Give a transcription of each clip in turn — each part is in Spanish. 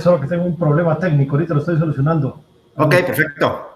Solo que tengo un problema técnico, ahorita lo estoy solucionando. Ok, perfecto.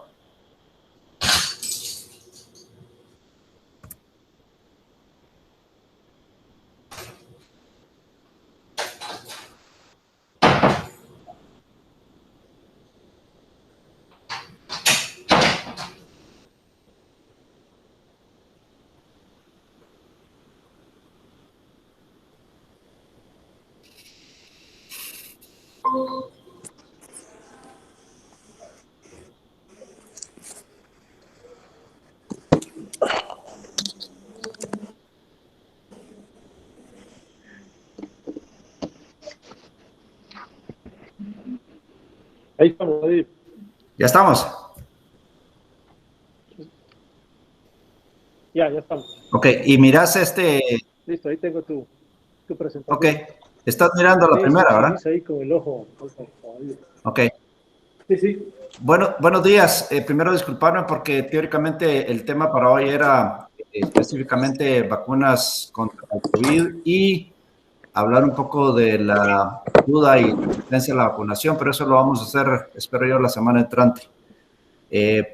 Ahí estamos, David. Ya estamos. Ya estamos. Ok, y miras Listo, ahí tengo tu presentación. Ok, estás mirando la primera, ¿verdad? Sí, ahí con el ojo. Ok. Sí. Buenos días. Primero disculparme porque teóricamente el tema para hoy era específicamente vacunas contra el COVID y hablar un poco de la duda y resistencia a la vacunación, pero eso lo vamos a hacer, espero yo, la semana entrante.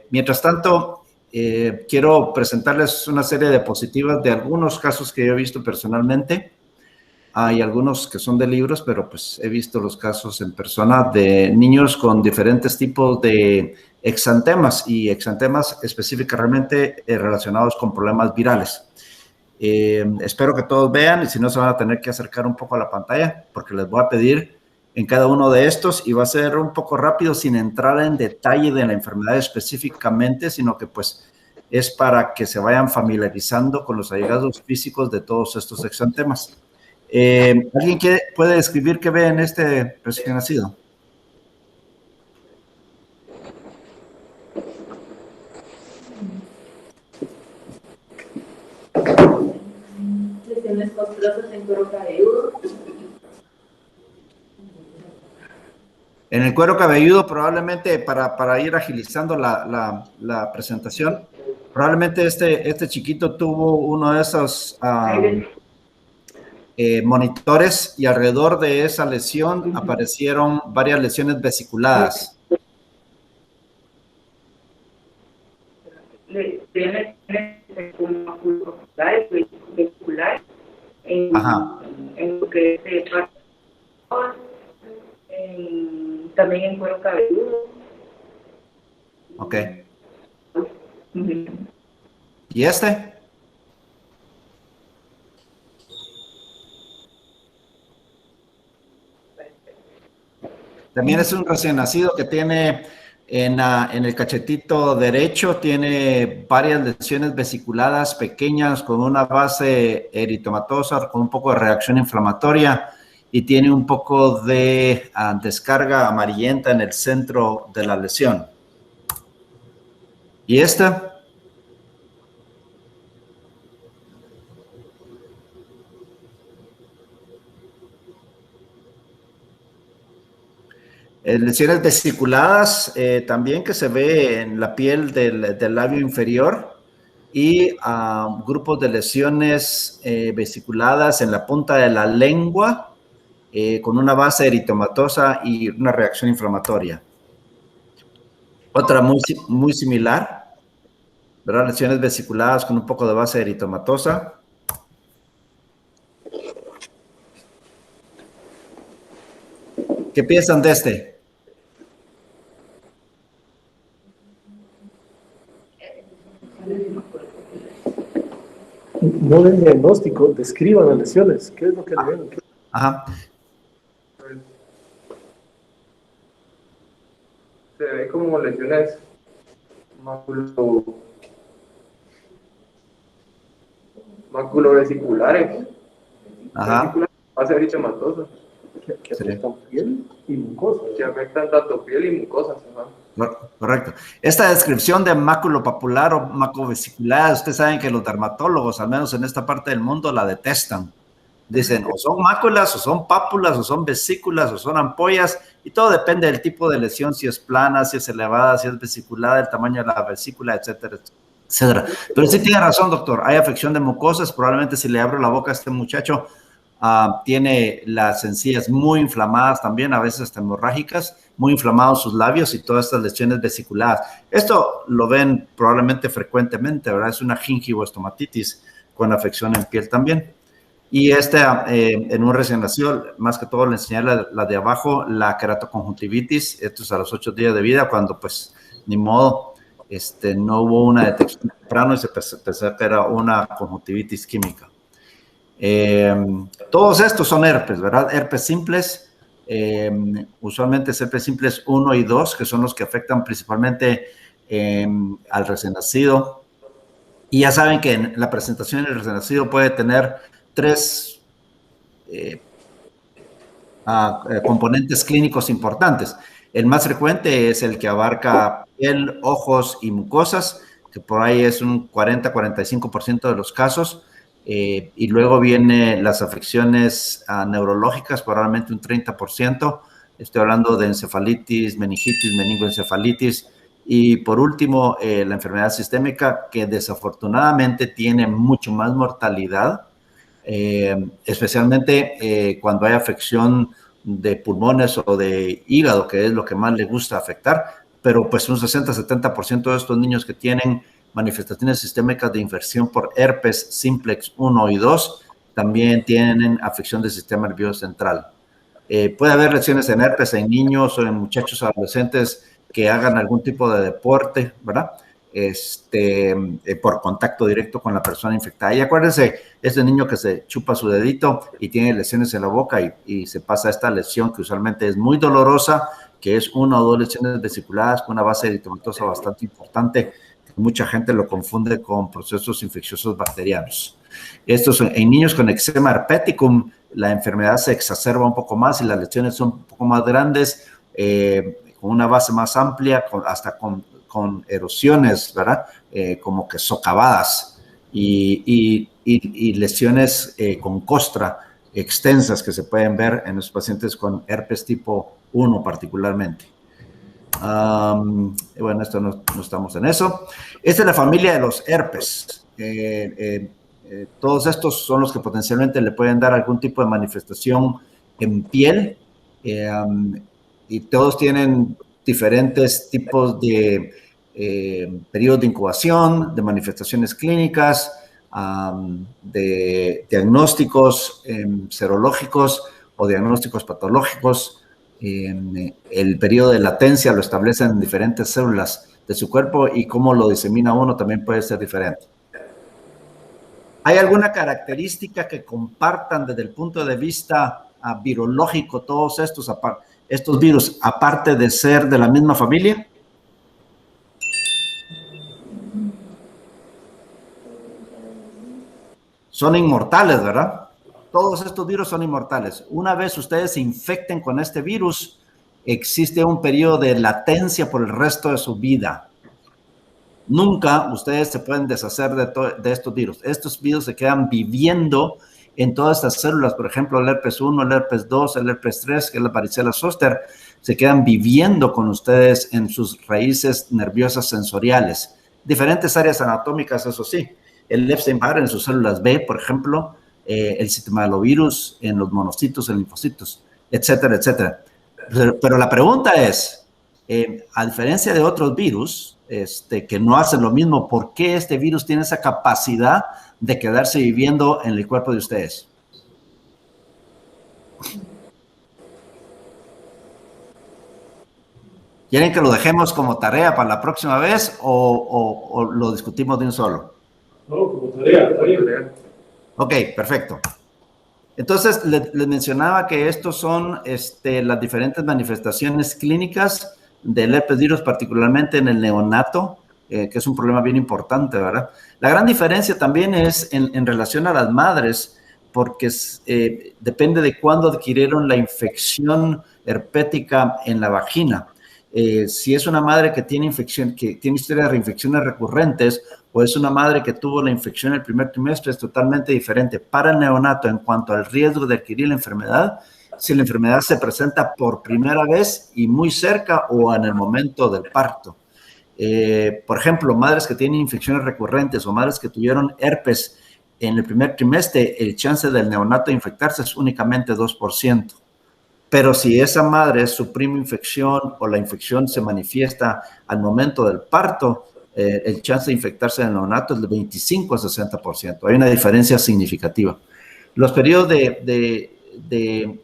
Mientras tanto, quiero presentarles una serie de diapositivas de algunos casos que yo he visto personalmente. Hay algunos que son de libros, pero pues he visto los casos en persona de niños con diferentes tipos de exantemas y exantemas específicamente relacionados con problemas virales. Espero que todos vean y si no se van a tener que acercar un poco a la pantalla porque les voy a pedir en cada uno de estos y va a ser un poco rápido sin entrar en detalle de la enfermedad específicamente, sino que pues es para que se vayan familiarizando con los hallazgos físicos de todos estos exantemas. ¿Alguien puede describir qué ve en este recién nacido? Lesiones costosas en cuero cabelludo. En el cuero cabelludo, probablemente para ir agilizando la presentación, probablemente este chiquito tuvo uno de esos monitores y alrededor de esa lesión aparecieron varias lesiones vesiculadas. Lesiones como maculopapular, vesicular, en lo que es también en cuero cabelludo. Ok. ¿Y este? También es un recién nacido que tiene en el cachetito derecho, tiene varias lesiones vesiculadas pequeñas con una base eritematosa, con un poco de reacción inflamatoria y tiene un poco de descarga amarillenta en el centro de la lesión. ¿Y esta? Lesiones vesiculadas también que se ve en la piel del labio inferior y grupos de lesiones vesiculadas en la punta de la lengua con una base eritematosa y una reacción inflamatoria. Otra muy similar, ¿verdad? Lesiones vesiculadas con un poco de base eritematosa. ¿Qué piensan de este? No den diagnóstico, describan las lesiones. ¿Qué es lo que le ven? Ajá. Se ve como lesiones maculovesiculares. Ajá. Base eritematosa. Que afectan piel y mucosa. Que afectan tanto piel y mucosas. Correcto. Esta descripción de maculopapular o macrovesicular, ustedes saben que los dermatólogos, al menos en esta parte del mundo, la detestan. Dicen, o son máculas, o son pápulas, o son vesículas, o son ampollas, y todo depende del tipo de lesión, si es plana, si es elevada, si es vesiculada, el tamaño de la vesícula, etcétera, etcétera. Pero sí tiene razón, doctor, hay afección de mucosas, probablemente si le abro la boca a este muchacho, tiene las encías muy inflamadas también, a veces hasta hemorrágicas, muy inflamados sus labios y todas estas lesiones vesiculares. Esto lo ven probablemente frecuentemente, ¿verdad? Es una gingivoestomatitis con afección en piel también. Y en un recién nacido, más que todo le enseñé la de abajo, la keratoconjuntivitis. Esto es a los 8 días de vida, cuando pues ni modo, no hubo una detección temprana y se pensó que era una conjuntivitis química. Todos estos son herpes, ¿verdad? Herpes simples, usualmente es herpes simples 1 y 2, que son los que afectan principalmente al recién nacido. Y ya saben que en la presentación del recién nacido puede tener 3 componentes clínicos importantes. El más frecuente es el que abarca piel, ojos y mucosas, que por ahí es un 40-45% de los casos. Y luego vienen las afecciones neurológicas, probablemente un 30%. Estoy hablando de encefalitis, meningitis, meningoencefalitis. Y por último, la enfermedad sistémica, que desafortunadamente tiene mucho más mortalidad, especialmente cuando hay afección de pulmones o de hígado, que es lo que más le gusta afectar. Pero pues un 60-70% de estos niños que tienen manifestaciones sistémicas de infección por herpes simplex 1 y 2 también tienen afección del sistema nervioso central. Puede haber lesiones en herpes en niños o en muchachos adolescentes que hagan algún tipo de deporte, ¿verdad? Por contacto directo con la persona infectada. Y acuérdense, ese niño que se chupa su dedito y tiene lesiones en la boca y se pasa esta lesión que usualmente es muy dolorosa, que es 1 o 2 lesiones vesiculares con una base eritematosa bastante importante. Mucha gente lo confunde con procesos infecciosos bacterianos. En niños con eczema herpeticum, la enfermedad se exacerba un poco más y las lesiones son un poco más grandes, con una base más amplia, hasta con erosiones, ¿verdad? Como que socavadas y lesiones con costra extensas que se pueden ver en los pacientes con herpes tipo 1 particularmente. Bueno, esto no estamos en eso. Esta es la familia de los herpes. Todos estos son los que potencialmente le pueden dar algún tipo de manifestación en piel, y todos tienen diferentes tipos de periodos de incubación, de manifestaciones clínicas, de diagnósticos serológicos o diagnósticos patológicos. El periodo de latencia lo establecen diferentes células de su cuerpo y cómo lo disemina uno también puede ser diferente. ¿Hay alguna característica que compartan desde el punto de vista virológico todos estos virus, aparte de ser de la misma familia? Son inmortales, ¿verdad? Todos estos virus son inmortales. Una vez ustedes se infecten con este virus, existe un periodo de latencia por el resto de su vida. Nunca ustedes se pueden deshacer de estos virus. Estos virus se quedan viviendo en todas estas células. Por ejemplo, el herpes 1, el herpes 2, el herpes 3, que es la varicela zoster, se quedan viviendo con ustedes en sus raíces nerviosas sensoriales. Diferentes áreas anatómicas, eso sí. El Epstein-Barr en sus células B, por ejemplo, el citomegalovirus en los monocitos, en linfocitos, etcétera, etcétera. Pero la pregunta es, a diferencia de otros virus que no hacen lo mismo, ¿por qué este virus tiene esa capacidad de quedarse viviendo en el cuerpo de ustedes? ¿Quieren que lo dejemos como tarea para la próxima vez o lo discutimos de un solo? No, como tarea. Ok, perfecto. Entonces, les mencionaba que estos son las diferentes manifestaciones clínicas del herpes virus, particularmente en el neonato, que es un problema bien importante, ¿verdad? La gran diferencia también es en relación a las madres, porque depende de cuándo adquirieron la infección herpética en la vagina. Si es una madre que tiene historia de reinfecciones recurrentes, o es una madre que tuvo la infección en el primer trimestre, es totalmente diferente. Para el neonato, en cuanto al riesgo de adquirir la enfermedad, si la enfermedad se presenta por primera vez y muy cerca o en el momento del parto. Por ejemplo, madres que tienen infecciones recurrentes o madres que tuvieron herpes en el primer trimestre el chance del neonato de infectarse es únicamente 2%. Pero si esa madre suprime infección o la infección se manifiesta al momento del parto, el chance de infectarse del neonato es de 25 a 60%. Hay una diferencia significativa. Los periodos en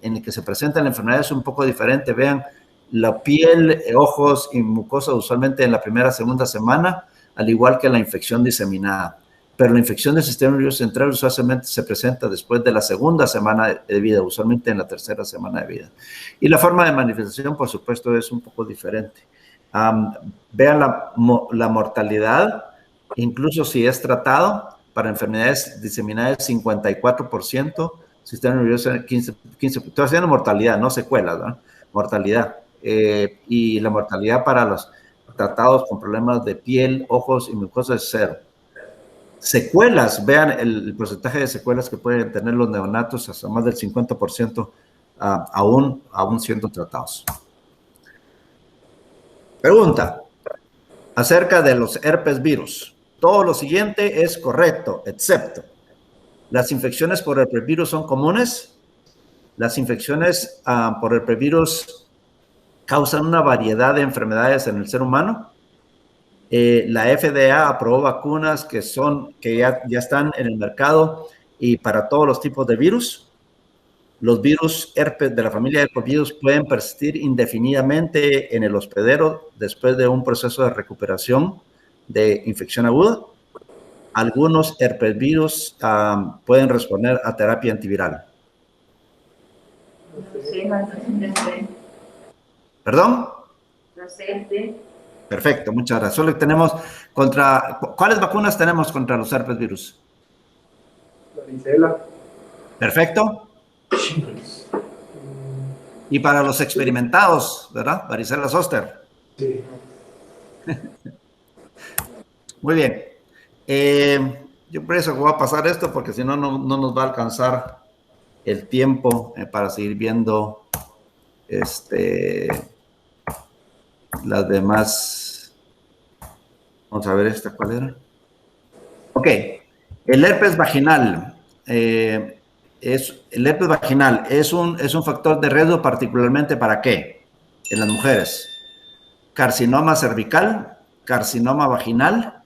el que se presenta la enfermedad es un poco diferente. Vean, la piel, ojos y mucosa usualmente en la primera, segunda semana, al igual que la infección diseminada. Pero la infección del sistema nervioso central usualmente se presenta después de la segunda semana de vida, usualmente en la tercera semana de vida. Y la forma de manifestación, por supuesto, es un poco diferente. Vean la mortalidad, incluso si es tratado, para enfermedades diseminadas, 54%, sistema nervioso 15%, estoy haciendo mortalidad, no secuelas, ¿no? Mortalidad. Y la mortalidad para los tratados con problemas de piel, ojos y mucosa es 0. Secuelas, vean el porcentaje de secuelas que pueden tener los neonatos, hasta más del 50%, aún siendo tratados. Pregunta acerca de los herpes virus. Todo lo siguiente es correcto, excepto las infecciones por herpes virus son comunes. Las infecciones por herpes virus causan una variedad de enfermedades en el ser humano. La FDA aprobó vacunas que ya están en el mercado y para todos los tipos de virus. Los virus herpes de la familia de herpesvirus pueden persistir indefinidamente en el hospedero después de un proceso de recuperación de infección aguda. Algunos herpesvirus pueden responder a terapia antiviral. ¿Perdón? Perfecto, muchas gracias. Solo tenemos ¿cuáles vacunas tenemos contra los herpes virus? Varicela. Perfecto. Y para los experimentados, ¿verdad? Varicela zoster. Sí. Muy bien. Yo por eso voy a pasar esto, porque si no, no nos va a alcanzar el tiempo para seguir viendo las demás. Vamos a ver esta, ¿cuál era? Ok. El herpes vaginal. El herpes vaginal es un factor de riesgo particularmente ¿para qué? En las mujeres. Carcinoma cervical, carcinoma vaginal,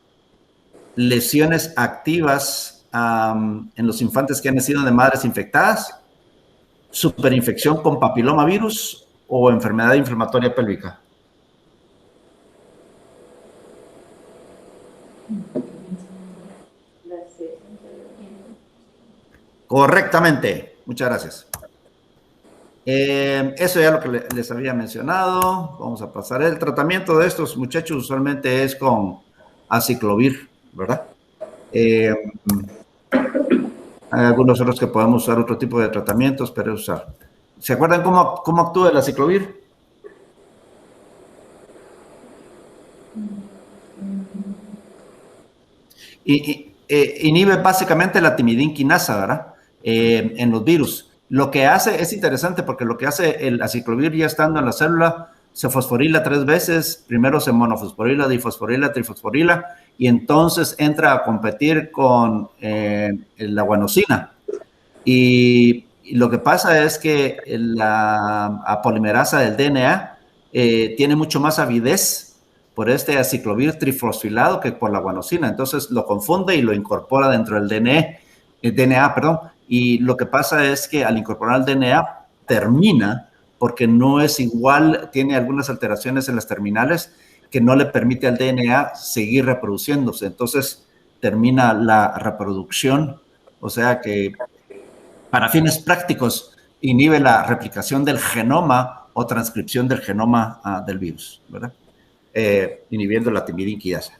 lesiones activas en los infantes que han nacido de madres infectadas, superinfección con papilomavirus o enfermedad inflamatoria pélvica. Correctamente, muchas gracias. Eso ya lo que les había mencionado. Vamos a pasar. El tratamiento de estos muchachos usualmente es con aciclovir, ¿verdad? Hay algunos otros que podemos usar otro tipo de tratamientos, pero usar. ¿Se acuerdan cómo actúa el aciclovir? Inhibe básicamente la timidinquinasa, ¿verdad? En los virus. Lo que hace es interesante porque lo que hace el aciclovir ya estando en la célula se fosforila 3 veces, primero se monofosforila, difosforila, trifosforila y entonces entra a competir con la guanosina. Y lo que pasa es que la polimerasa del DNA tiene mucho más avidez por este aciclovir trifosfilado que por la guanosina. Entonces lo confunde y lo incorpora dentro del DNA, perdón. Y lo que pasa es que al incorporar el DNA termina, porque no es igual, tiene algunas alteraciones en las terminales que no le permite al DNA seguir reproduciéndose. Entonces termina la reproducción, o sea que para fines prácticos inhibe la replicación del genoma o transcripción del genoma del virus, ¿verdad? Inhibiendo la timidinquinasa.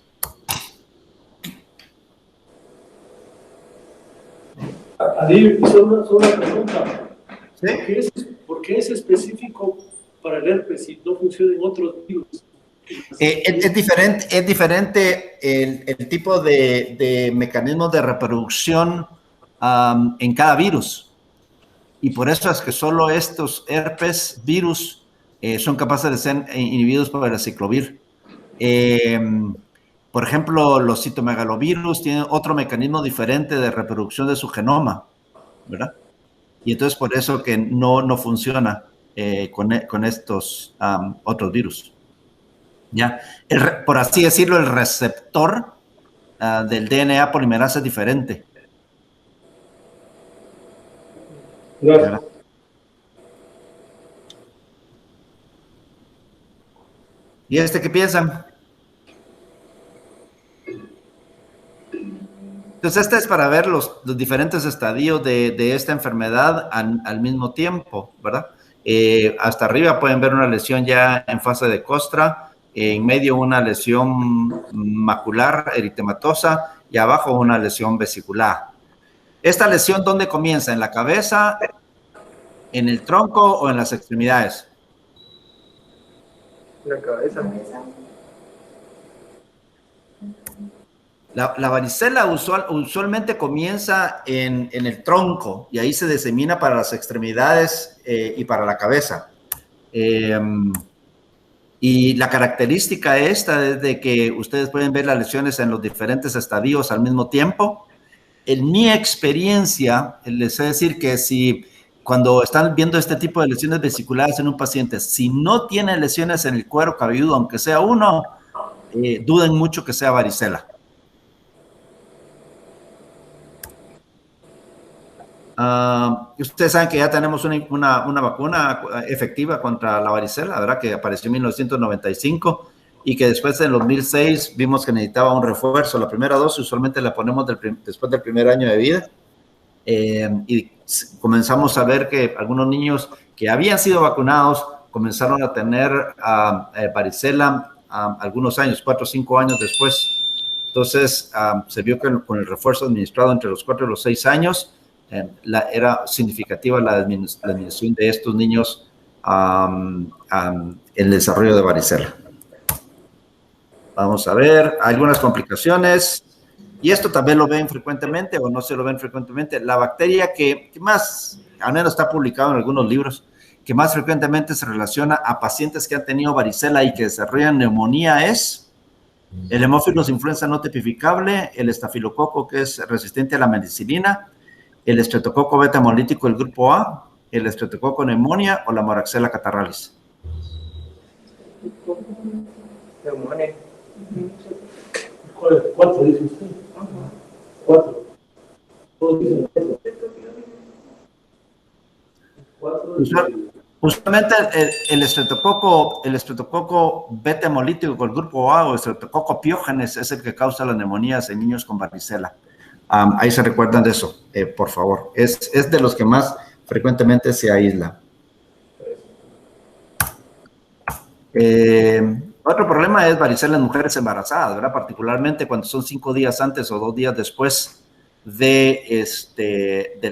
Adi, solo una pregunta. ¿Sí? ¿Por qué es específico para el herpes y no funciona en otros virus? Es diferente el tipo de mecanismos de reproducción en cada virus. Y por eso es que solo estos herpes virus son capaces de ser inhibidos por el aciclovir. Por ejemplo, los citomegalovirus tienen otro mecanismo diferente de reproducción de su genoma, ¿verdad? Y entonces por eso que no funciona con estos otros virus. ¿Ya? Por así decirlo, el receptor del DNA polimerasa es diferente. Gracias. ¿Y qué piensan? Entonces, este es para ver los diferentes estadios de esta enfermedad al mismo tiempo, ¿verdad? Hasta arriba pueden ver una lesión ya en fase de costra, en medio una lesión macular eritematosa y abajo una lesión vesicular. ¿Esta lesión dónde comienza? ¿En la cabeza, en el tronco o en las extremidades? La cabeza. La varicela usualmente comienza en el tronco y ahí se disemina para las extremidades y para la cabeza. Y la característica esta es de que ustedes pueden ver las lesiones en los diferentes estadios al mismo tiempo. En mi experiencia, les sé decir que si cuando están viendo este tipo de lesiones vesiculares en un paciente, si no tiene lesiones en el cuero cabelludo, aunque sea uno, duden mucho que sea varicela. Ustedes saben que ya tenemos una vacuna efectiva contra la varicela, ¿verdad? Que apareció en 1995 y que después en 2006 vimos que necesitaba un refuerzo. La primera dosis usualmente la ponemos después del primer año de vida y comenzamos a ver que algunos niños que habían sido vacunados comenzaron a tener varicela algunos años, 4 o 5 años después. Entonces se vio que con el refuerzo administrado entre los 4 y los 6 años, era significativa la disminución de estos niños en el desarrollo de varicela. Vamos a ver, algunas complicaciones, y esto también lo ven frecuentemente o no se lo ven frecuentemente. La bacteria que más, al menos está publicado en algunos libros, que más frecuentemente se relaciona a pacientes que han tenido varicela y que desarrollan neumonía es el Haemophilus influenza no tipificable, el estafilococo que es resistente a la medicilina, el estreptococo beta hemolítico del grupo A, el estreptococo pneumonia o la moraxella catarralis. Neumonía. ¿Cuánto dice usted? 4. Todos dicen 4. Usualmente el estreptococo beta hemolítico del grupo A o estreptococo piógenes es el que causa las neumonías en niños con varicela. Ahí se recuerdan de eso, por favor. Es de los que más frecuentemente se aísla. Otro problema es varicela en mujeres embarazadas, ¿verdad? Particularmente cuando son 5 días antes o 2 días después del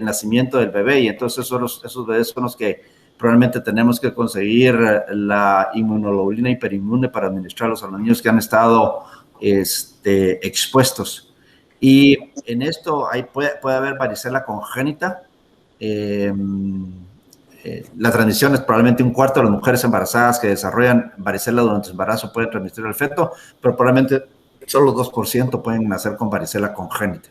nacimiento del bebé. Y entonces esos bebés son los que probablemente tenemos que conseguir la inmunoglobulina hiperinmune para administrarlos a los niños que han estado expuestos. Y en esto puede haber varicela congénita. La transmisión es probablemente 1/4 de las mujeres embarazadas que desarrollan varicela durante su embarazo pueden transmitir al feto, pero probablemente solo 2% pueden nacer con varicela congénita.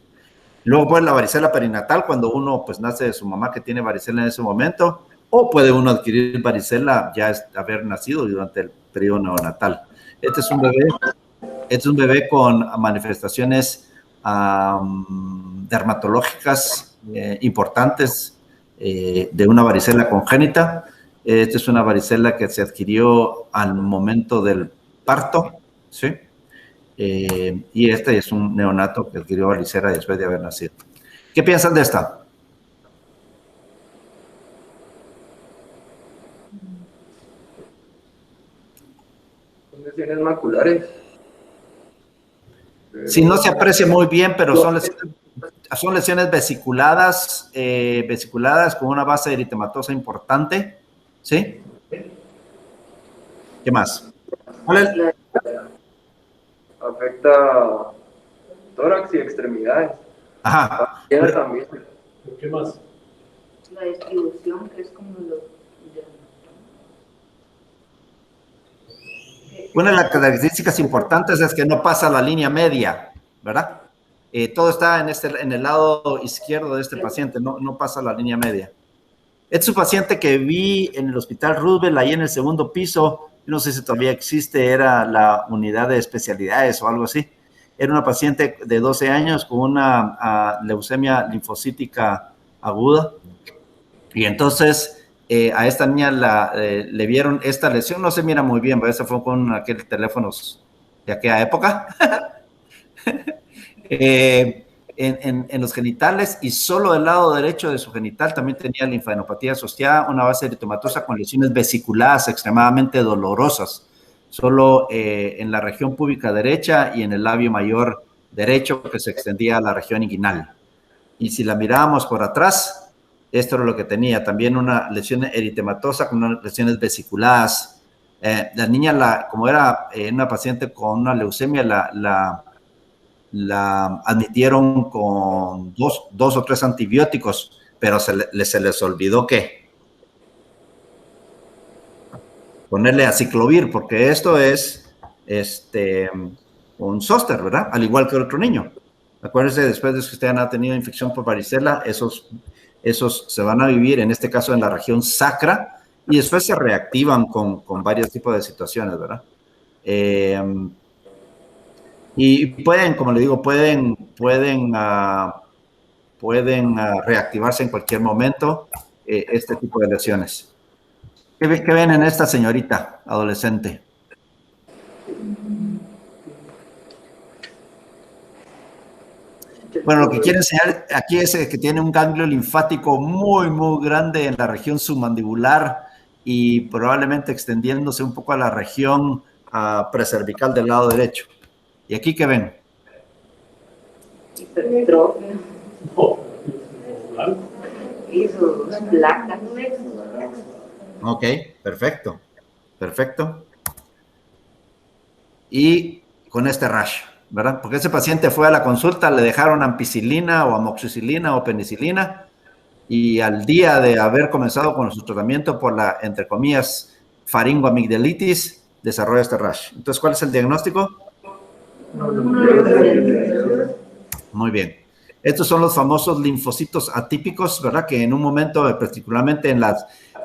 Luego puede la varicela perinatal cuando uno pues nace de su mamá que tiene varicela en ese momento, o puede uno adquirir varicela ya haber nacido durante el periodo neonatal. Este es un bebé con manifestaciones dermatológicas importantes de una varicela congénita. Esta es una varicela que se adquirió al momento del parto, ¿sí? Y este es un neonato que adquirió varicela después de haber nacido. ¿Qué piensan de esta? Son lesiones maculares. Si no se aprecia muy bien, pero son lesiones vesiculadas, con una base eritematosa importante, ¿sí? ¿Qué más? Afecta tórax y extremidades. Ajá. También. ¿Qué más? La distribución, que es como Una de las características importantes es que no pasa la línea media, ¿verdad? Todo está en el lado izquierdo de este paciente, no pasa la línea media. Este es un paciente que vi en el Hospital Roosevelt, ahí en el segundo piso. No sé si todavía existe, era la unidad de especialidades o algo así. Era una paciente de 12 años con una leucemia linfocítica aguda. Y entonces a esta niña le vieron esta lesión, no se mira muy bien, pero esa fue con aquellos teléfonos de aquella época. En los genitales, y solo del lado derecho de su genital también tenía linfadenopatía asociada, una base eritematosa con lesiones vesiculares extremadamente dolorosas, solo en la región púbica derecha y en el labio mayor derecho, que se extendía a la región inguinal. Y si la mirábamos por atrás, esto era lo que tenía, también una lesión eritematosa con unas lesiones vesiculares. La niña, como era una paciente con una leucemia, la admitieron con dos o tres antibióticos, pero se les olvidó que ponerle aciclovir, porque esto es un zóster, ¿verdad? Al igual que otro niño. Acuérdense, después de que usted ha tenido infección por varicela, esos se van a vivir, en este caso, en la región sacra, y después se reactivan con varios tipos de situaciones, ¿verdad? Y pueden, como le digo, pueden reactivarse en cualquier momento este tipo de lesiones. ¿Qué ven en esta señorita adolescente? Bueno, lo que quiero enseñar aquí es que tiene un ganglio linfático muy, muy grande en la región submandibular y probablemente extendiéndose un poco a la región precervical del lado derecho. ¿Y aquí qué ven? Hipertrofia. No, blanco. Y sus placas. Ok, perfecto. Perfecto. Y con este rash, ¿verdad? Porque ese paciente fue a la consulta, le dejaron ampicilina o amoxicilina o penicilina y al día de haber comenzado con su tratamiento por la, entre comillas, faringoamigdalitis, desarrolla este rash. Entonces, ¿cuál es el diagnóstico? Muy bien. Estos son los famosos linfocitos atípicos, ¿verdad? Que en un momento, particularmente en la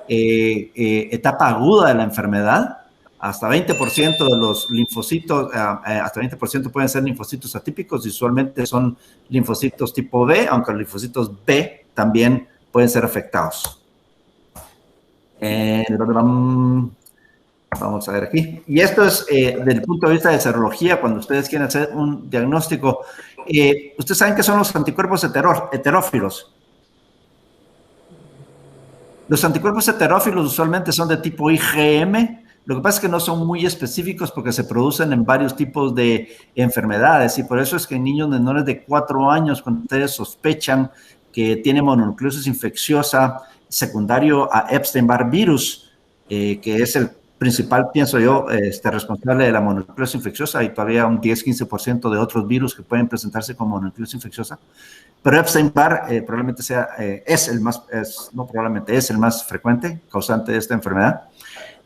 etapa aguda de la enfermedad, hasta 20% de los linfocitos, hasta 20% pueden ser linfocitos atípicos, y usualmente son linfocitos tipo B, aunque los linfocitos B también pueden ser afectados. Vamos a ver aquí. Y esto es desde el punto de vista de serología, cuando ustedes quieren hacer un diagnóstico. Ustedes saben qué son los anticuerpos heterófilos. Los anticuerpos heterófilos usualmente son de tipo IgM. Lo que pasa es que no son muy específicos porque se producen en varios tipos de enfermedades, y por eso es que en niños menores de 4 años, cuando ustedes sospechan que tiene mononucleosis infecciosa secundario a Epstein-Barr virus, que es el principal, pienso yo, responsable de la mononucleosis infecciosa, y todavía un 10-15% de otros virus que pueden presentarse como mononucleosis infecciosa. Pero Epstein-Barr probablemente sea, es el más frecuente causante de esta enfermedad.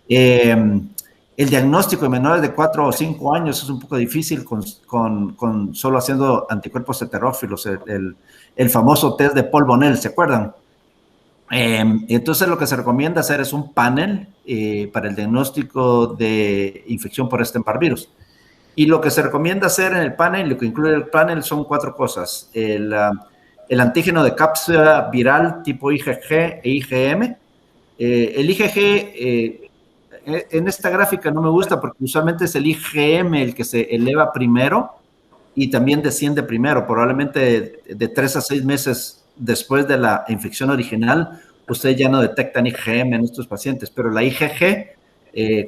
El diagnóstico de menores de 4 o 5 años es un poco difícil con solo haciendo anticuerpos heterófilos, el famoso test de Paul Bonnell, ¿se acuerdan? Entonces lo que se recomienda hacer es un panel para el diagnóstico de infección por Epstein-Barr virus. Y lo que se recomienda hacer en el panel, lo que incluye el panel, son 4 cosas. El antígeno de cápsula viral tipo IgG e IgM. El IgG, en esta gráfica no me gusta porque usualmente es el IgM el que se eleva primero y también desciende primero. Probablemente de 3 a 6 meses después de la infección original, ustedes ya no detectan IgM en estos pacientes, pero la IgG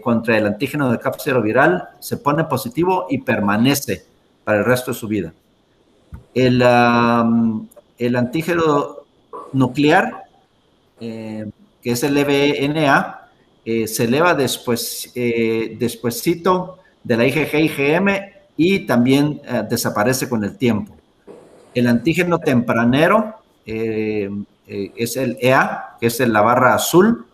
contra el antígeno de cápsula viral se pone positivo y permanece para el resto de su vida. El antígeno nuclear, que es el EBNA, se eleva despuesito de la IgG-IgM y también desaparece con el tiempo. El antígeno tempranero es el EA, que es la barra azul,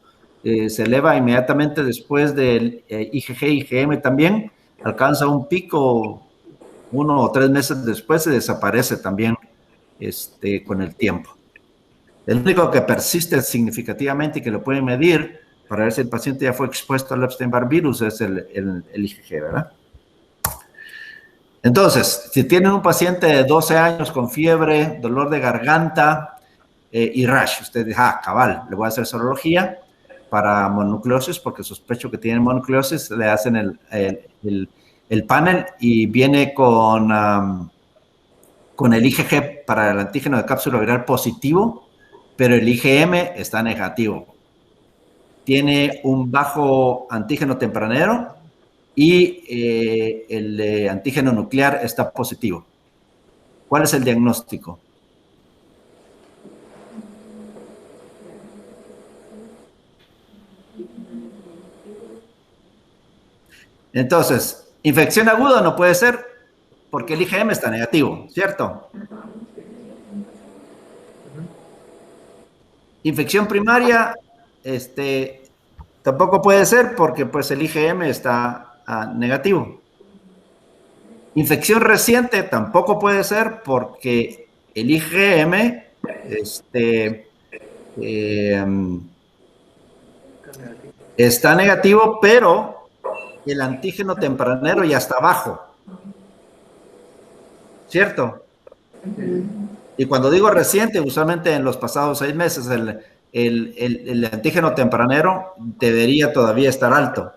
se eleva inmediatamente después del IgG, IgM también, alcanza un pico 1 o 3 meses después, se desaparece también con el tiempo. El único que persiste significativamente y que lo pueden medir para ver si el paciente ya fue expuesto al Epstein-Barr virus es el IgG, ¿verdad? Entonces, si tienen un paciente de 12 años con fiebre, dolor de garganta y rash, usted dice, cabal, le voy a hacer serología para mononucleosis porque sospecho que tienen mononucleosis, le hacen el panel y viene con el IgG para el antígeno de cápsula viral positivo, pero el IgM está negativo. Tiene un bajo antígeno tempranero y el antígeno nuclear está positivo. ¿Cuál es el diagnóstico? Entonces, infección aguda no puede ser porque el IgM está negativo, ¿cierto? Infección primaria, tampoco puede ser porque pues el IgM está negativo. Infección reciente tampoco puede ser porque el IgM está negativo, pero el antígeno tempranero ya está bajo, ¿cierto? Y cuando digo reciente, usualmente en los pasados 6 meses, el antígeno tempranero debería todavía estar alto.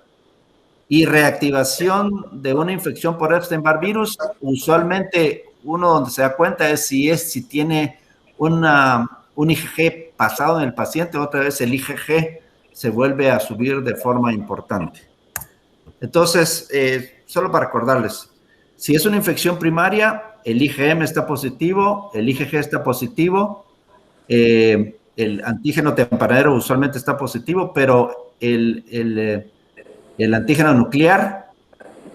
Y reactivación de una infección por Epstein-Barr virus, usualmente uno donde se da cuenta es si tiene un IgG pasado en el paciente, otra vez el IgG se vuelve a subir de forma importante. Entonces, solo para recordarles, si es una infección primaria, el IgM está positivo, el IgG está positivo, el antígeno tempranero usualmente está positivo, pero el antígeno nuclear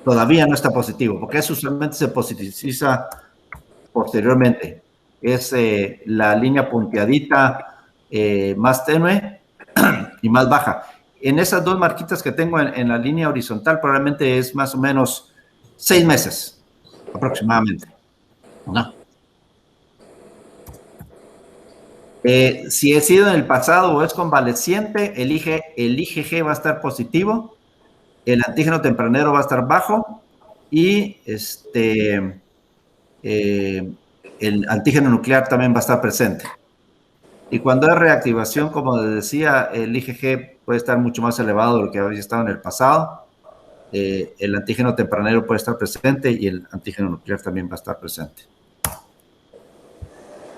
todavía no está positivo, porque eso usualmente se positiviza posteriormente. Es la línea punteadita más tenue y más baja. En esas dos marquitas que tengo en la línea horizontal, probablemente es más o menos 6 meses, aproximadamente. ¿No? Si he sido en el pasado o es convaleciente, el IgG va a estar positivo, el antígeno tempranero va a estar bajo y el antígeno nuclear también va a estar presente. Y cuando hay reactivación, como les decía, el IgG puede estar mucho más elevado de lo que había estado en el pasado. El antígeno tempranero puede estar presente y el antígeno nuclear también va a estar presente.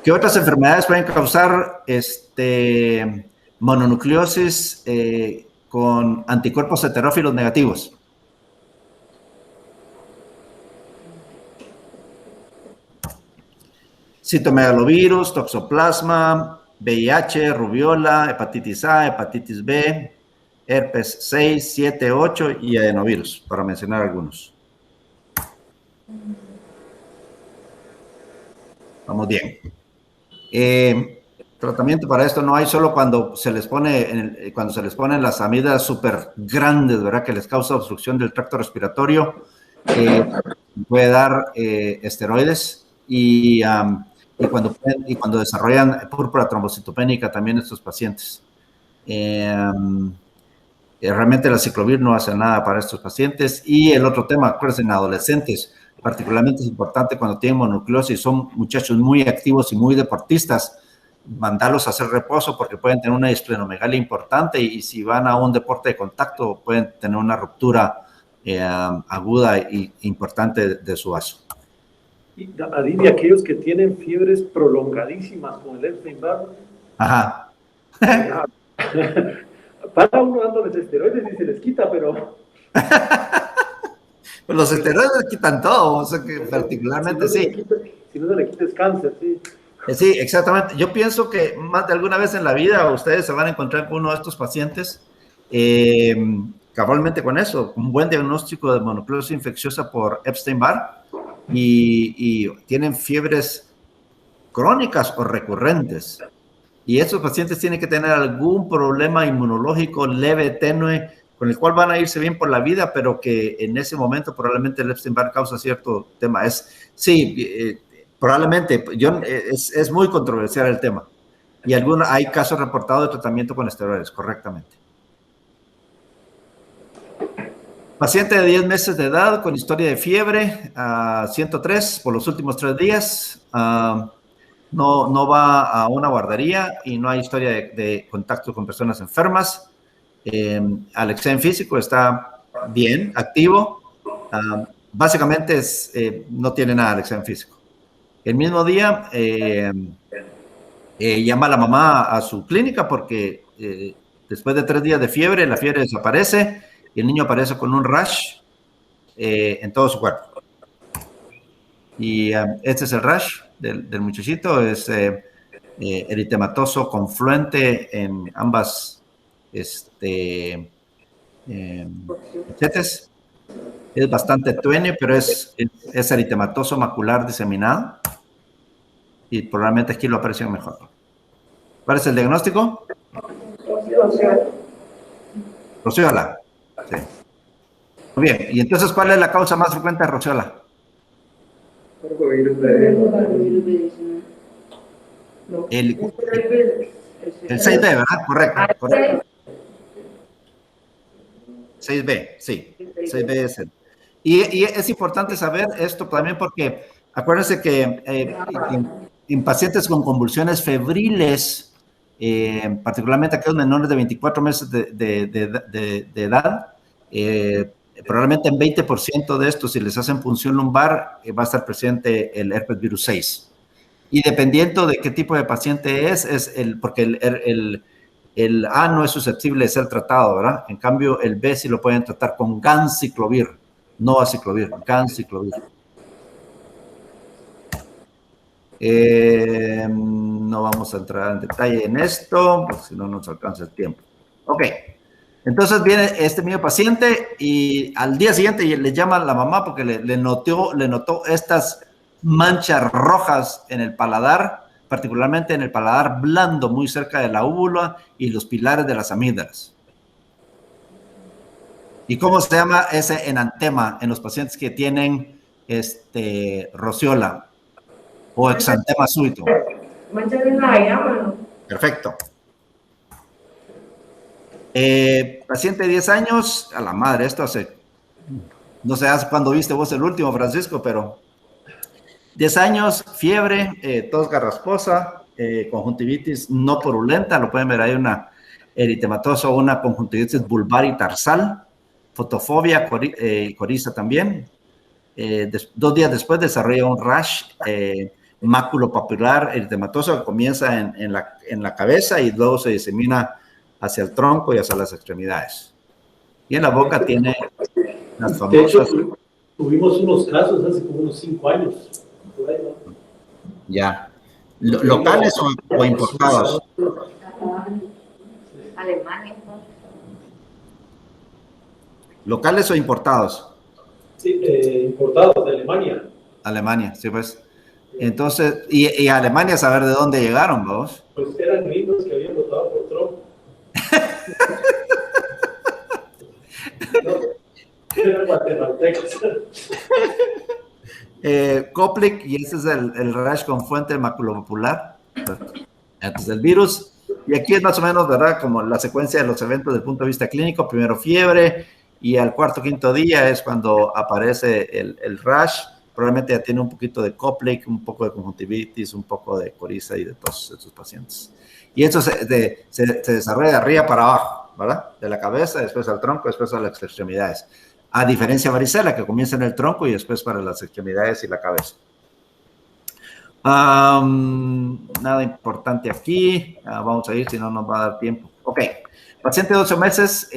¿Qué otras enfermedades pueden causar mononucleosis con anticuerpos heterófilos negativos? Citomegalovirus, toxoplasma, VIH, rubiola, hepatitis A, hepatitis B, herpes 6, 7, 8 y adenovirus, para mencionar algunos. Vamos bien. Tratamiento para esto no hay, solo cuando se les pone las amígdalas súper grandes, ¿verdad? Que les causa obstrucción del tracto respiratorio. Puede dar esteroides y cuando desarrollan púrpura trombocitopénica también estos pacientes. Realmente la ciclovir no hace nada para estos pacientes. Y el otro tema, acuérdense, en adolescentes, particularmente es importante cuando tienen mononucleosis, son muchachos muy activos y muy deportistas, mandarlos a hacer reposo porque pueden tener una esplenomegalia importante y si van a un deporte de contacto pueden tener una ruptura aguda e importante de su vaso. Y Adini, aquellos que tienen fiebres prolongadísimas con el Epstein-Barr, Ajá. para uno dándoles esteroides y se les quita, pero... Los esteroides quitan todo, o sea que particularmente sí. Si no se le quites cáncer, sí. Sí, exactamente. Yo pienso que más de alguna vez en la vida ustedes se van a encontrar con uno de estos pacientes cabalmente con eso, un buen diagnóstico de mononucleosis infecciosa por Epstein-Barr y tienen fiebres crónicas o recurrentes Y estos pacientes tienen que tener algún problema inmunológico leve, tenue, con el cual van a irse bien por la vida, pero que en ese momento probablemente el Epstein-Barr causa cierto tema. Probablemente, es muy controversial el tema. Y hay casos reportados de tratamiento con esteroides, correctamente. Paciente de 10 meses de edad con historia de fiebre, 103 por los últimos 3 días. No va a una guardería y no hay historia de contacto con personas enfermas. Al examen físico está bien, activo. Básicamente no tiene nada al examen físico. El mismo día llama a la mamá a su clínica porque después de 3 días de fiebre, la fiebre desaparece y el niño aparece con un rash en todo su cuerpo. Y este es el rash del muchachito, es eritematoso confluente en ambas cachetes. Es bastante tuene, pero es eritematoso macular diseminado y probablemente aquí lo aprecio mejor. ¿Cuál es el diagnóstico? Rociola. Sí. Muy bien, y entonces, ¿cuál es la causa más frecuente de rociola? El 6B, ¿verdad? Correcto. 6B, sí. 6B es el. Y es importante saber esto también porque acuérdense que en pacientes con convulsiones febriles, particularmente aquellos menores de 24 meses de edad, probablemente en 20% de estos, si les hacen punción lumbar, va a estar presente el herpes virus 6. Y dependiendo de qué tipo de paciente porque el A no es susceptible de ser tratado, ¿verdad? En cambio, el B sí lo pueden tratar con ganciclovir, no aciclovir, ganciclovir. No vamos a entrar en detalle en esto, porque si no nos alcanza el tiempo. Ok, entonces viene este mismo paciente y al día siguiente le llama a la mamá porque le notó estas manchas rojas en el paladar, particularmente en el paladar blando, muy cerca de la úvula y los pilares de las amígdalas. ¿Y cómo se llama ese enantema en los pacientes que tienen rociola o exantema súbito? Manchas en la llama. Perfecto. Paciente de 10 años, a la madre, esto no sé cuándo viste vos el último, Francisco, pero 10 años, fiebre, tos garrasposa, conjuntivitis no purulenta, lo pueden ver ahí, una eritematosa o una conjuntivitis vulvar y tarsal, fotofobia, coriza también. 2 días después desarrolla un rash maculopapular eritematoso que comienza en la cabeza y luego se disemina hacia el tronco y hacia las extremidades. Y en la boca tiene las famosas... De hecho, tuvimos unos casos hace como unos 5 años. Por ahí, ¿no? Ya. ¿Locales o importados? Alemania. ¿Locales o importados? Sí, importados de Alemania. Alemania, sí, pues. Entonces, y Alemania, saber de dónde llegaron, vos. Pues eran gringos que habían votado por Trump. No, eran guatemaltecos. Koplik, y ese es el rash con fuente maculopapular, antes del virus. Y aquí es más o menos, ¿verdad? Como la secuencia de los eventos desde el punto de vista clínico. Primero fiebre, y al cuarto, quinto día es cuando aparece el rash. Probablemente ya tiene un poquito de Koplik, un poco de conjuntivitis, un poco de coriza y de tos de sus pacientes. Y esto se desarrolla de arriba para abajo, ¿verdad? De la cabeza, después al tronco, después a las extremidades. A diferencia de varicela, que comienza en el tronco y después para las extremidades y la cabeza. Nada importante aquí. Vamos a ir, si no nos va a dar tiempo. Ok. Paciente de 8 meses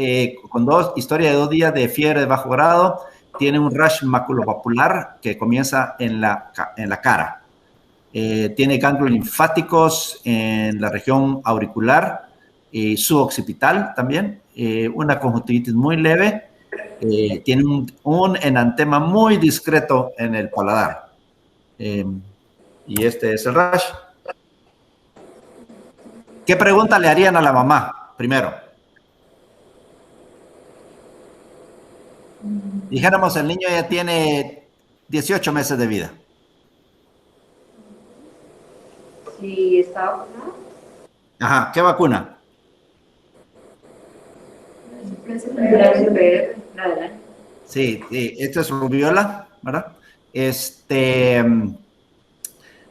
con historia de 2 días de fiebre de bajo grado. Tiene un rash maculopapular que comienza en la cara. Tiene ganglios linfáticos en la región auricular y suboccipital también. Una conjuntivitis muy leve. Tiene un enantema muy discreto en el paladar. Y este es el rash. ¿Qué pregunta le harían a la mamá primero? Dijéramos, el niño ya tiene 18 meses de vida. Si está vacunado. Ajá, ¿qué vacuna? La CPR, la del año. Sí, esto es rubiola, ¿verdad?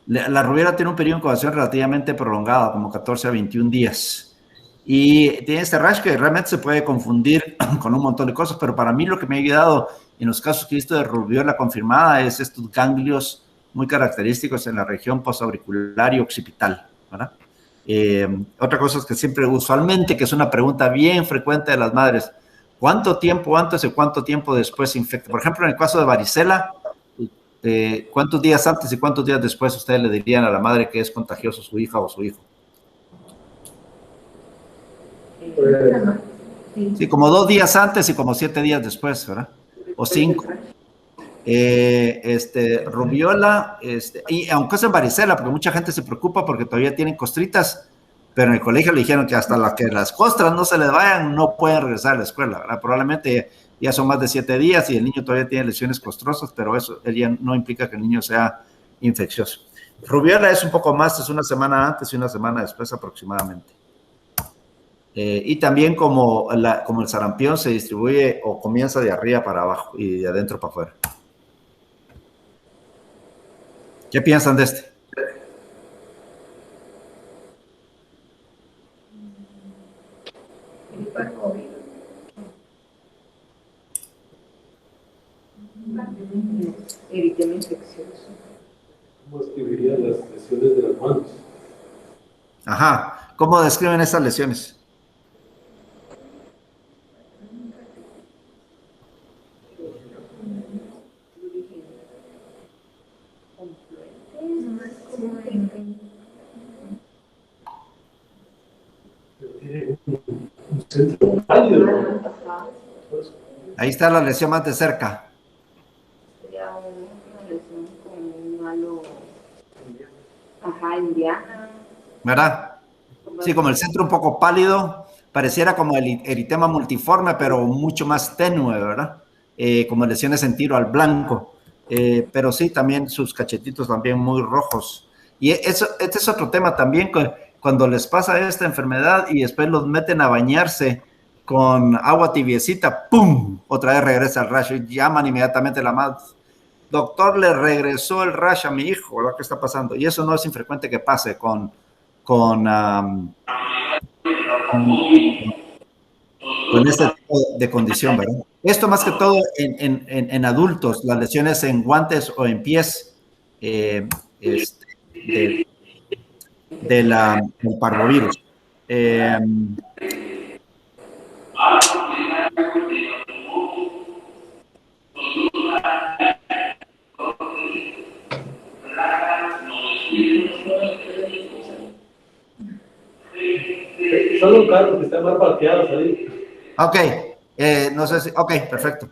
La rubiola tiene un periodo de incubación relativamente prolongado, como 14 a 21 días. Y tiene este rash que realmente se puede confundir con un montón de cosas, pero para mí lo que me ha ayudado en los casos que he visto de rubiola confirmada es estos ganglios muy característicos en la región postauricular y occipital, ¿verdad? Otra cosa es que siempre, usualmente, que es una pregunta bien frecuente de las madres, ¿cuánto tiempo antes y cuánto tiempo después se infecta? Por ejemplo, en el caso de varicela, ¿cuántos días antes y cuántos días después ustedes le dirían a la madre que es contagioso su hija o su hijo? Sí, como 2 días antes y como 7 días después, ¿verdad? O 5. Rubiola, y aunque es en varicela, porque mucha gente se preocupa porque todavía tienen costritas, pero en el colegio le dijeron que hasta que las costras no se les vayan, no pueden regresar a la escuela, ¿verdad? Probablemente ya son más de 7 días y el niño todavía tiene lesiones costrosas, pero eso ya no implica que el niño sea infeccioso. Rubiola es un poco más, es una semana antes y una semana después aproximadamente. Y también como el sarampión se distribuye o comienza de arriba para abajo y de adentro para afuera. ¿Qué piensan de este? Eritema infeccioso. ¿Cómo escribiría las lesiones de las manos? Ajá. ¿Cómo describen estas lesiones? Un centro pálido. Ahí está la lesión más de cerca. Sería una lesión con un halo, indiana. ¿Verdad? Sí, como el centro un poco pálido, pareciera como el eritema multiforme, pero mucho más tenue, ¿verdad? Como lesiones en tiro al blanco. Pero sí, también sus cachetitos también muy rojos. Y este es otro tema también, cuando les pasa esta enfermedad y después los meten a bañarse con agua tibiecita, ¡pum! Otra vez regresa el rash y llaman inmediatamente a la madre. Doctor, le regresó el rash a mi hijo, ¿verdad? ¿Qué está pasando? Y eso no es infrecuente que pase con este tipo de condición, ¿verdad? Esto más que todo en adultos, las lesiones en guantes o en pies del parvovirus. Son los carros que están mal parqueados ahí. Ok, no sé si, ok, perfecto.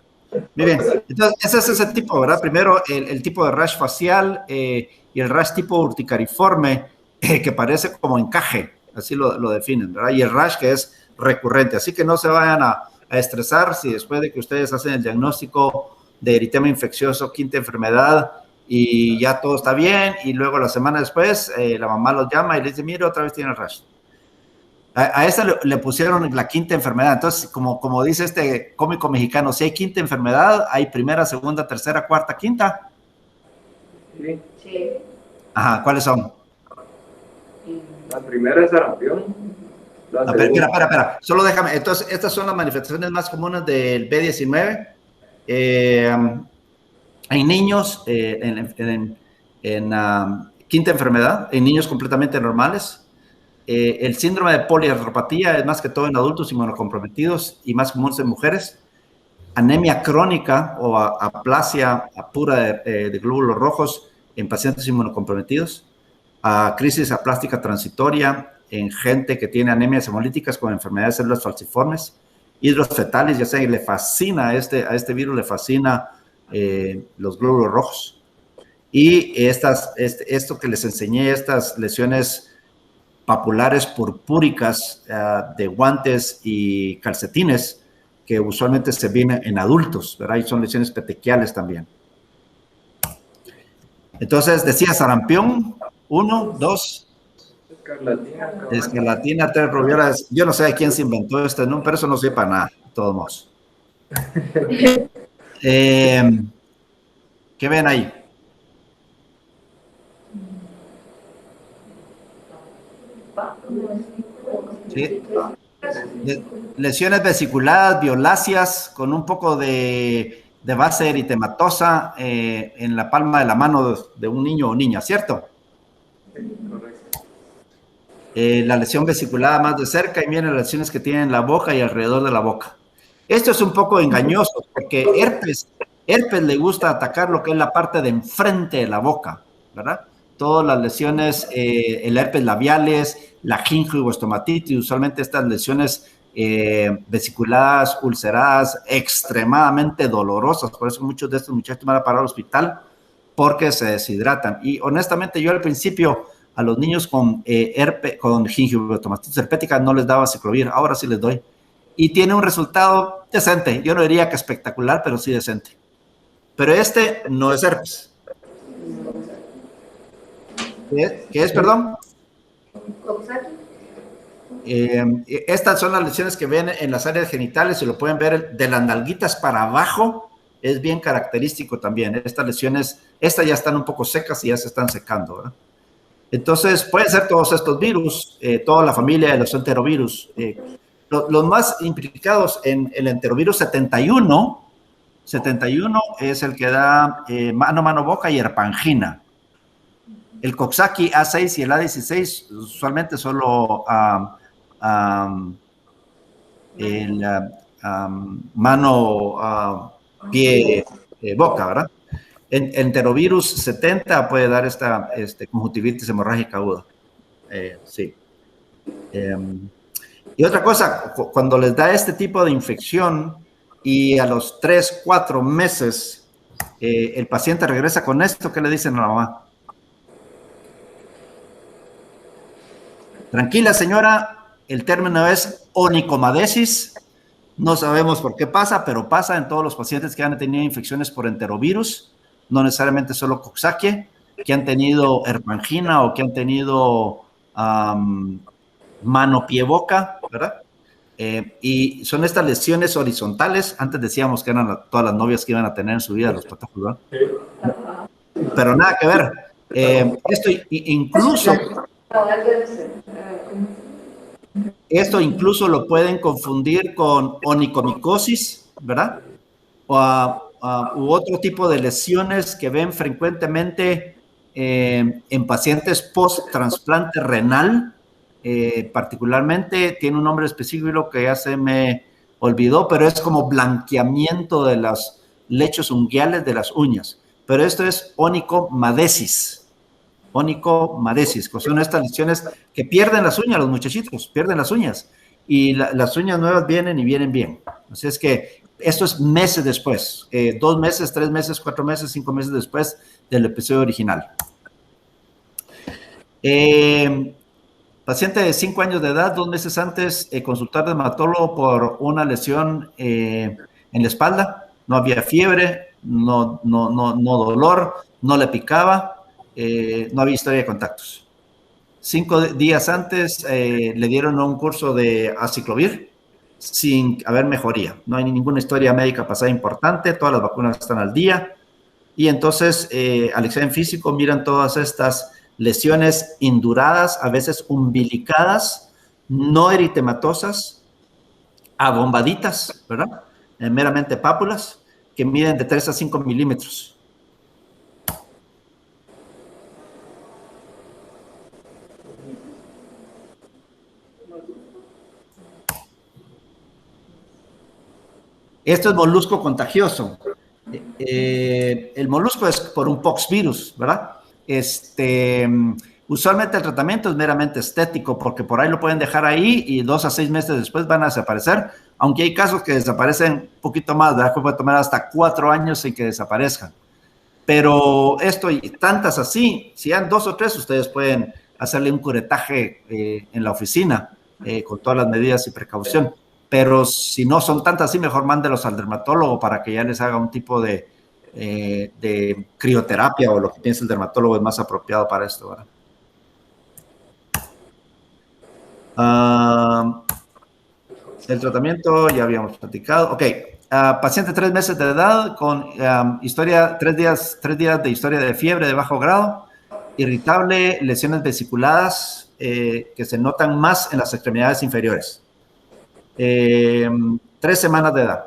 Muy bien, entonces ese es ese tipo, ¿verdad? Primero el tipo de rash facial y el rash tipo urticariforme que parece como encaje, así lo definen, ¿verdad? Y el rash que es recurrente, así que no se vayan a estresar si después de que ustedes hacen el diagnóstico de eritema infeccioso, quinta enfermedad, y ya todo está bien, y luego la semana después la mamá los llama y les dice, mire, otra vez tiene el rash. A esta le pusieron la quinta enfermedad. Entonces, como dice este cómico mexicano, si hay quinta enfermedad, hay primera, segunda, tercera, cuarta, quinta. Sí. Sí. Ajá, ¿cuáles son? La primera es sarampión. No, espera. Solo déjame. Entonces, estas son las manifestaciones más comunes del B19. Hay niños en quinta enfermedad, en niños completamente normales. El síndrome de poliartropatía es más que todo en adultos inmunocomprometidos y más común en mujeres. Anemia crónica o aplasia pura de glóbulos rojos en pacientes inmunocomprometidos. Crisis aplástica transitoria en gente que tiene anemias hemolíticas con enfermedades de células falciformes. Hidros fetales, ya sé, le fascina a este virus, le fascina los glóbulos rojos. Y esto que les enseñé, estas lesiones papulares purpúricas de guantes y calcetines que usualmente se ven en adultos, ¿verdad? Y son lesiones petequiales también. Entonces, decía sarampión, 1, 2, escarlatina, 3, rubiola. Yo no sé de quién se inventó este número, pero eso no sirve para nada, de todos modos. ¿Qué ven ahí? ¿Sí? Lesiones vesiculadas, violáceas, con un poco de base eritematosa en la palma de la mano de un niño o niña, ¿cierto? La lesión vesiculada más de cerca, y miren las lesiones que tienen en la boca y alrededor de la boca. Esto es un poco engañoso, porque herpes le gusta atacar lo que es la parte de enfrente de la boca, ¿verdad? Todas las lesiones, el herpes labiales, la gingivoestomatitis, usualmente estas lesiones vesiculadas, ulceradas, extremadamente dolorosas. Por eso muchos de estos muchachos van a parar al hospital porque se deshidratan. Y honestamente yo al principio a los niños con gingivoestomatitis herpética no les daba ciclovir, ahora sí les doy. Y tiene un resultado decente. Yo no diría que espectacular, pero sí decente. Pero este no es herpes. ¿Qué es, perdón? Estas son las lesiones que ven en las áreas genitales, y lo pueden ver de las nalguitas para abajo, es bien característico también. Estas lesiones, estas ya están un poco secas y ya se están secando, ¿verdad? Entonces, pueden ser todos estos virus, toda la familia de los enterovirus. Los más implicados en el enterovirus 71 es el que da mano, boca y herpangina. El Coxsackie A6 y el A16 usualmente solo mano, pie, boca, ¿verdad? Enterovirus 70 puede dar esta conjuntivitis hemorrágica aguda. Sí. Y otra cosa, cuando les da este tipo de infección y a los 3, 4 meses el paciente regresa con esto, ¿qué le dicen a la mamá? Tranquila, señora, el término es onicomadesis. No sabemos por qué pasa, pero pasa en todos los pacientes que han tenido infecciones por enterovirus, no necesariamente solo Coxsackie, que han tenido herpangina o que han tenido mano, pie, boca, ¿verdad? Y son estas lesiones horizontales. Antes decíamos que eran todas las novias que iban a tener en su vida los patojos, ¿verdad? Pero nada que ver. Esto incluso lo pueden confundir con onicomicosis, ¿verdad? U otro tipo de lesiones que ven frecuentemente en pacientes post-trasplante renal, particularmente. Tiene un nombre específico que ya se me olvidó, pero es como blanqueamiento de los lechos unguiales de las uñas. Pero esto es onicomadesis. Onicomadesis, que son estas lesiones que pierden las uñas, los muchachitos pierden las uñas, y las uñas nuevas vienen y vienen bien. Así es que esto es meses después, 2 meses, 3 meses, 4 meses, 5 meses después del episodio original. Paciente de 5 años de edad, 2 meses antes, consultar dermatólogo por una lesión en la espalda. No había fiebre, no dolor, no le picaba. No había historia de contactos. 5 días antes le dieron un curso de aciclovir sin haber mejoría. No hay ninguna historia médica pasada importante, todas las vacunas están al día. Y entonces al examen físico miran todas estas lesiones induradas, a veces umbilicadas, no eritematosas, abombaditas, ¿verdad? Meramente pápulas, que miden de 3 a 5 milímetros. Esto es molusco contagioso. El molusco es por un poxvirus, ¿verdad? Usualmente el tratamiento es meramente estético, porque por ahí lo pueden dejar ahí y 2 a 6 meses después van a desaparecer, aunque hay casos que desaparecen un poquito más, ¿verdad? Que puede tomar hasta 4 años sin que desaparezcan. Pero esto y tantas así, si han 2 o 3, ustedes pueden hacerle un curetaje en la oficina con todas las medidas y precaución. Pero si no son tantas así, mejor mándelos al dermatólogo para que ya les haga un tipo de crioterapia o lo que piense el dermatólogo es más apropiado para esto, ¿verdad? El tratamiento ya habíamos platicado. Ok, paciente 3 meses de edad con historia, 3 días de historia de fiebre de bajo grado, irritable, lesiones vesiculadas que se notan más en las extremidades inferiores. 3 semanas de edad.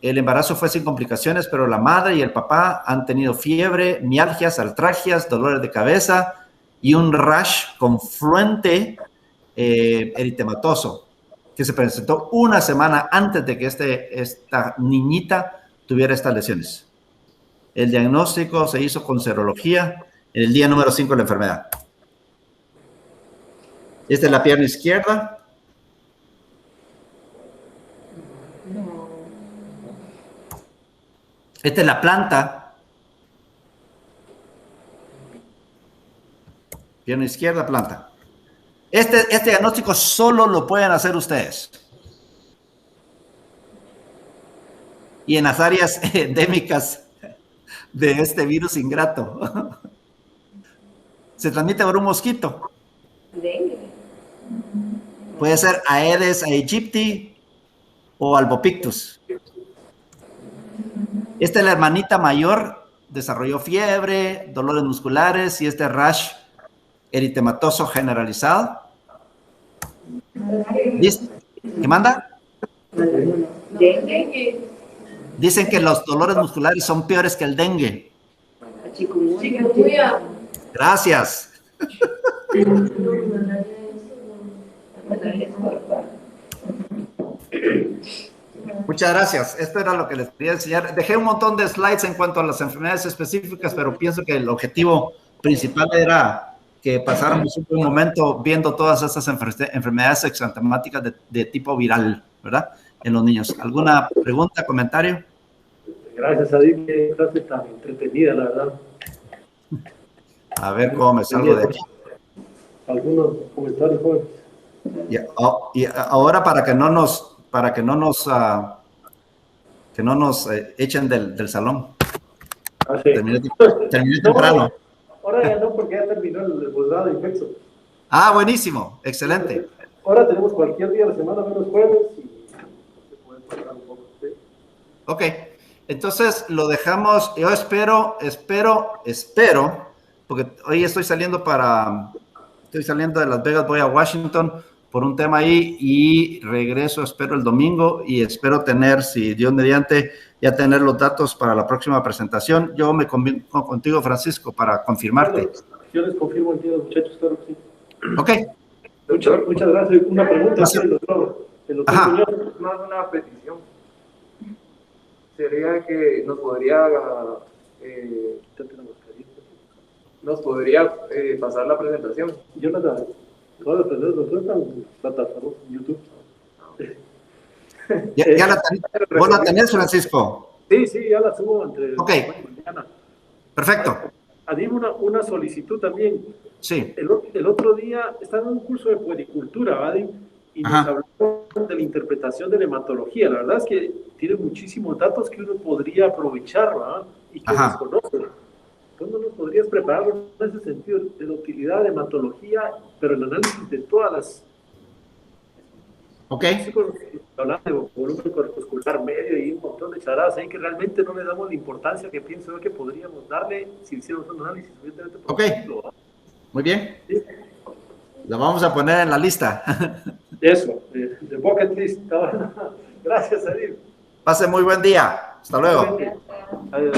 El embarazo fue sin complicaciones, pero la madre y el papá han tenido fiebre, mialgias, artralgias, dolores de cabeza y un rash confluente eritematoso que se presentó una semana antes de que esta niñita tuviera estas lesiones. El diagnóstico se hizo con serología en el día número 5 de la enfermedad. Esta es la pierna izquierda. Esta es la planta. Pierna izquierda, planta. Este diagnóstico solo lo pueden hacer ustedes. Y en las áreas endémicas de este virus ingrato. Se transmite por un mosquito. Dengue. Puede ser Aedes aegypti o Albopictus. Esta es la hermanita mayor, desarrolló fiebre, dolores musculares y este rash eritematoso generalizado. ¿Qué manda? Dengue. Dicen que los dolores musculares son peores que el dengue. Chikungunya. Gracias. Muchas gracias. Esto era lo que les quería enseñar. Dejé un montón de slides en cuanto a las enfermedades específicas, pero pienso que el objetivo principal era que pasáramos un buen momento viendo todas estas enfermedades exantemáticas de tipo viral, ¿verdad? En los niños. ¿Alguna pregunta, comentario? Gracias a Dios, qué clase tan entretenida, la verdad. A ver cómo me salgo de aquí. Algunos comentarios, jóvenes. Y ahora para que no nos echen del salón. Ah, sí. Terminé temprano. Ahora ya no, porque ya terminó el posgrado de Infexo. Ah, buenísimo, excelente. Ahora tenemos cualquier día de la semana, menos jueves, y se puede pasar un poco. ¿Sí? Ok, entonces lo dejamos. Yo espero, porque hoy estoy saliendo de Las Vegas, voy a Washington por un tema ahí y regreso, espero el domingo y espero tener, si Dios mediante, ya tener los datos para la próxima presentación. Yo me comunico contigo, Francisco, para confirmarte. Yo les confirmo el día, muchachos, claro que sí. Ok. Muchas gracias. Una pregunta, Gracias. el doctor Ajá. Muñoz. Más una petición. Sería que nos podría pasar la presentación. Yo las todas las personas están en plataformas en YouTube. ¿Ya ¿Vos la tenés, Francisco? Sí, ya la subo entre Ok. mañana. Perfecto. Dime una solicitud también. Sí. El otro día estaba en un curso de puericultura, ¿vale? Y nos Ajá. habló de la interpretación de la hematología. La verdad es que tiene muchísimos datos que uno podría aprovechar, ¿verdad? Y que Ajá. desconoce. ¿Cómo nos podrías preparar en ese sentido de la utilidad de hematología, pero el análisis de todas las... Ok. Hablar de volumen corpuscular medio y un montón de charadas ahí que realmente no le damos la importancia que pienso yo que podríamos darle si hiciéramos un análisis. Ok. Muy bien. Lo vamos a poner en la lista. Eso, de bucket list. Gracias, Adil. Pase muy buen día. Hasta luego. Adiós.